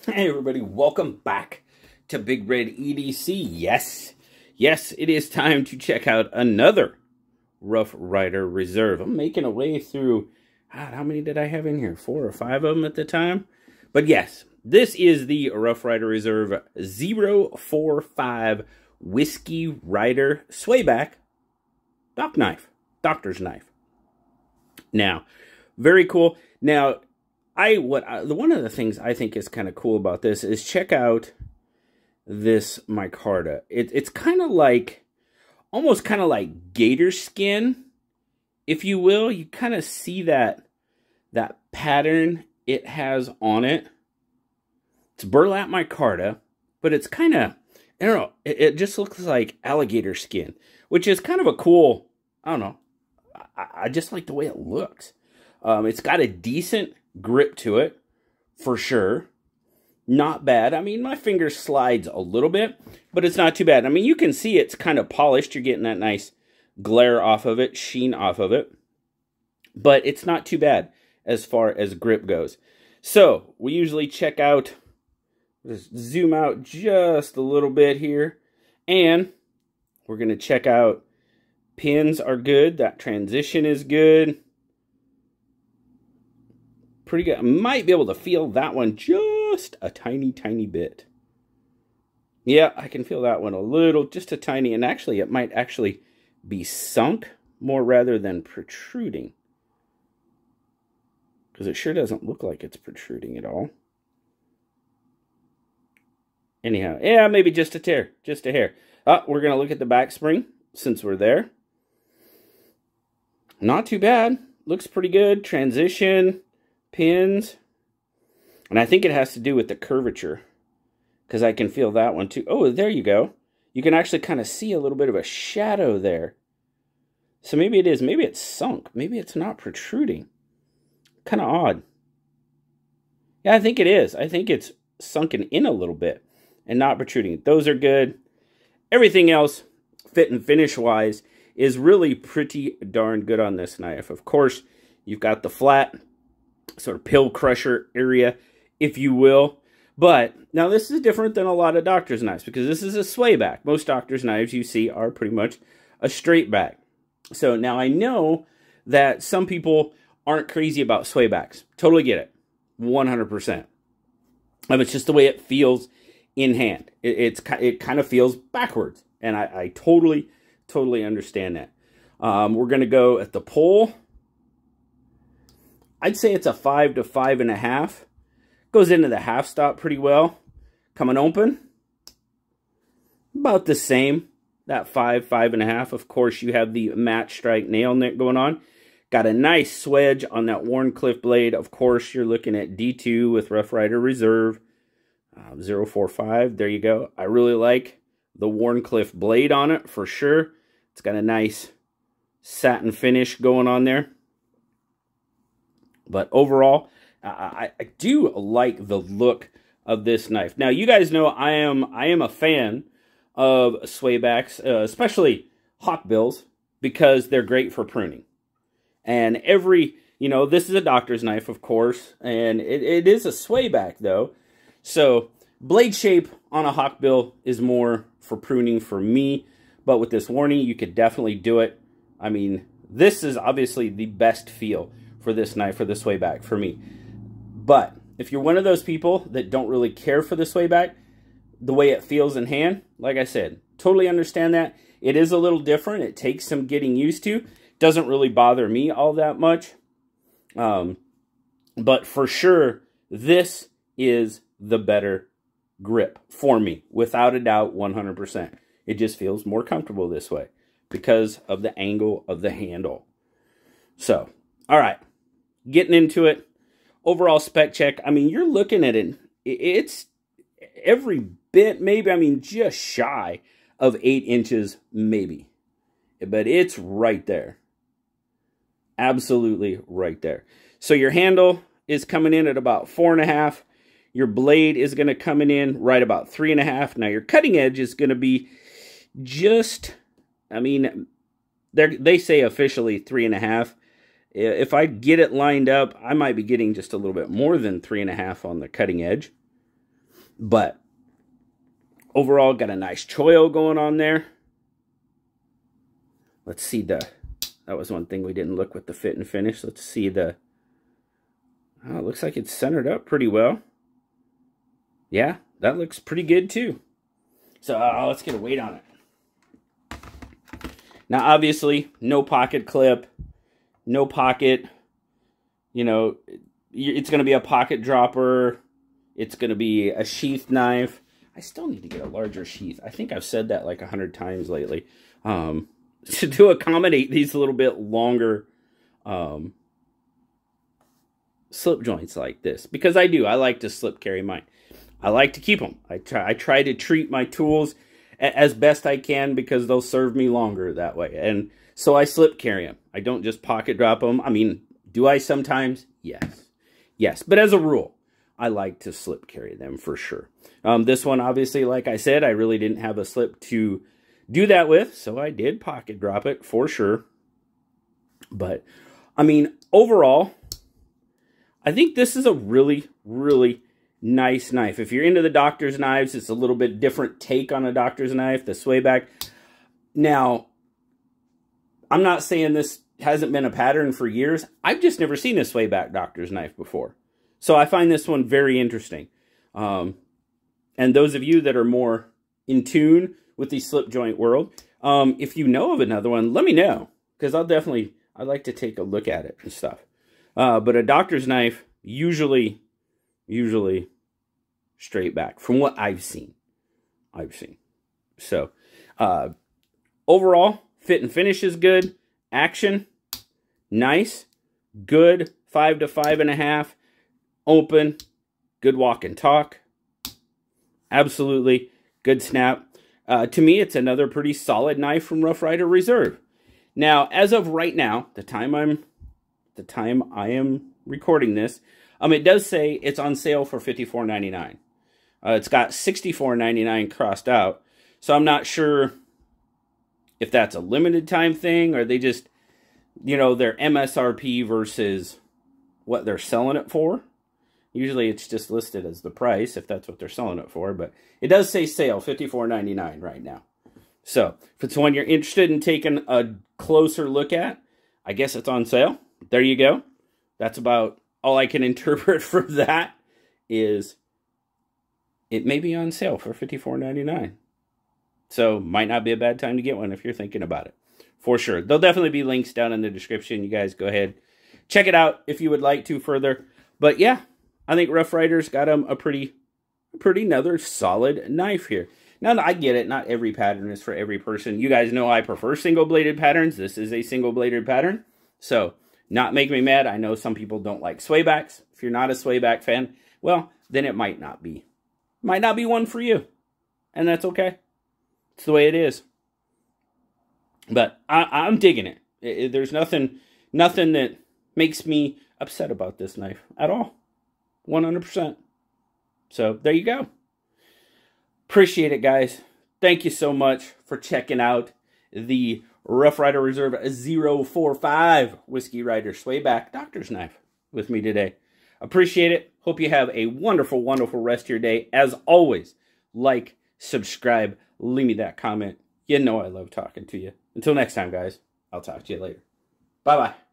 Hey everybody, welcome back to BigRedEDC. Yes, it is time to check out another Rough Rider Reserve. I'm making a way through, how many did I have in here? 4 or 5 of them at the time? But yes, this is the Rough Rider Reserve 045 Whiskey Ryder Swayback doctor's knife. Now, very cool. Now, one of the things I think is kind of cool about this is check out this micarta. It's kind of like, almost kind of like gator skin, if you will. You kind of see that pattern it has on it. It's burlap micarta, but it's kind of, I don't know, it just looks like alligator skin, which is kind of a cool, I don't know, I just like the way it looks. It's got a decent grip to it, for sure. Not bad. I mean, my finger slides a little bit, but it's not too bad. I mean, you can see it's kind of polished. You're getting that nice glare off of it, sheen off of it. But it's not too bad as far as grip goes. So, we usually check out, just zoom out just a little bit here, and we're going to check out pins are good. That transition is good. Pretty good. I might be able to feel that one just a tiny bit. Yeah, I can feel that one a little, just a tiny, and actually it might actually be sunk more rather than protruding. Because it sure doesn't look like it's protruding at all. Anyhow, yeah, maybe just a tear, just a hair. We're going to look at the back spring since we're there. Not too bad. Looks pretty good. Transition. Pins, and I think it has to do with the curvature, because I can feel that one too. Oh, there you go. You can actually kind of see a little bit of a shadow there. So maybe it is. Maybe it's sunk. Maybe it's not protruding. Kind of odd. Yeah, I think it is. I think it's sunken in a little bit and not protruding. Those are good. Everything else, fit and finish wise, is really pretty darn good on this knife. Of course, you've got the flat sort of pill crusher area, if you will. But now this is different than a lot of doctor's knives, because this is a swayback. Most doctor's knives you see are pretty much a straight back. So now I know that some people aren't crazy about swaybacks. Totally get it. 100%. It's just the way it feels in hand. It kind of feels backwards. And I totally understand that. We're going to go at the pull. I'd say it's a 5 to 5.5. Goes into the half stop pretty well. Coming open, about the same. That 5.5. Of course, you have the match strike nail neck going on. Got a nice swedge on that Wharncliffe blade. Of course, you're looking at D2 with Rough Rider Reserve 045. There you go. I really like the Wharncliffe blade on it for sure. It's got a nice satin finish going on there. But overall, I do like the look of this knife. Now, you guys know I am a fan of swaybacks, especially hawkbills, because they're great for pruning. And this is a doctor's knife, of course, and it is a swayback, though. So, blade shape on a hawkbill is more for pruning for me. But with this warning, you could definitely do it. I mean, this is obviously the best feel for this knife, for the swayback, for me. But if you're one of those people that don't really care for the swayback, the way it feels in hand, like I said, totally understand that. It is a little different. It takes some getting used to. Doesn't really bother me all that much. But for sure, this is the better grip for me, without a doubt, 100%. It just feels more comfortable this way because of the angle of the handle. So, all right. Getting into it, overall spec check. I mean, you're looking at it. It's every bit, maybe, I mean, just shy of 8 inches, maybe. But it's right there. Absolutely right there. So your handle is coming in at about 4.5. Your blade is going to come in right about 3.5. Now your cutting edge is going to be just, I mean, they say officially 3.5. If I get it lined up, I might be getting just a little bit more than 3.5 on the cutting edge. But overall, got a nice choil going on there. Let's see that was one thing we didn't look with the fit and finish. Let's see it looks like it's centered up pretty well. Yeah, that looks pretty good too. So let's get a weight on it. Now, obviously, no pocket clip, no pocket, you know, it's going to be a pocket dropper. It's going to be a sheath knife. I still need to get a larger sheath. I think I've said that like 100 times lately. To accommodate these a little bit longer slip joints like this. Because I like to slip carry mine. I like to keep them. I try to treat my tools as best I can because they'll serve me longer that way. And so I slip carry them. I don't just pocket drop them. I mean, do I sometimes? Yes. Yes. But as a rule, I like to slip carry them for sure. This one, obviously, like I said, I really didn't have a slip to do that with, so I did pocket drop it for sure. But, I mean, overall, I think this is a really, really nice knife. If you're into the doctor's knives, it's a little bit different take on a doctor's knife, the Swayback. Now, I'm not saying this hasn't been a pattern for years. I've just never seen a Swayback doctor's knife before. So I find this one very interesting. And those of you that are more in tune with the slip joint world, if you know of another one, let me know. Because I'd like to take a look at it and stuff. But a doctor's knife, usually straight back, from what I've seen. So, overall, fit and finish is good. Action, nice. Good, 5 to 5.5. Open, good walk and talk. Absolutely good snap. To me, it's another pretty solid knife from Rough Rider Reserve. Now, as of right now, the time I am recording this, it does say it's on sale for $54.99. It's got $64.99 crossed out, so I'm not sure if that's a limited time thing or they just, you know, their MSRP versus what they're selling it for. Usually it's just listed as the price, if that's what they're selling it for. But it does say sale, $54.99 right now. So, if it's one you're interested in taking a closer look at, I guess it's on sale. There you go. That's about all I can interpret from that is it may be on sale for $54.99. So, might not be a bad time to get one if you're thinking about it. For sure. There'll definitely be links down in the description. You guys go ahead. Check it out if you would like to further. But yeah. I think Rough Rider's got a pretty another solid knife here. Now, I get it. Not every pattern is for every person. You guys know I prefer single-bladed patterns. This is a single-bladed pattern. So, not make me mad. I know some people don't like Swaybacks. If you're not a Swayback fan, well, then it might not be. Might not be one for you. And that's okay. It's the way it is. But I'm digging it. There's nothing that makes me upset about this knife at all. 100%. So, there you go. Appreciate it, guys. Thank you so much for checking out the Rough Rider Reserve 045 Whiskey Rider Swayback Doctor's Knife with me today. Appreciate it. Hope you have a wonderful, wonderful rest of your day. As always, like, subscribe, leave me that comment. You know I love talking to you. Until next time, guys, I'll talk to you later. Bye-bye.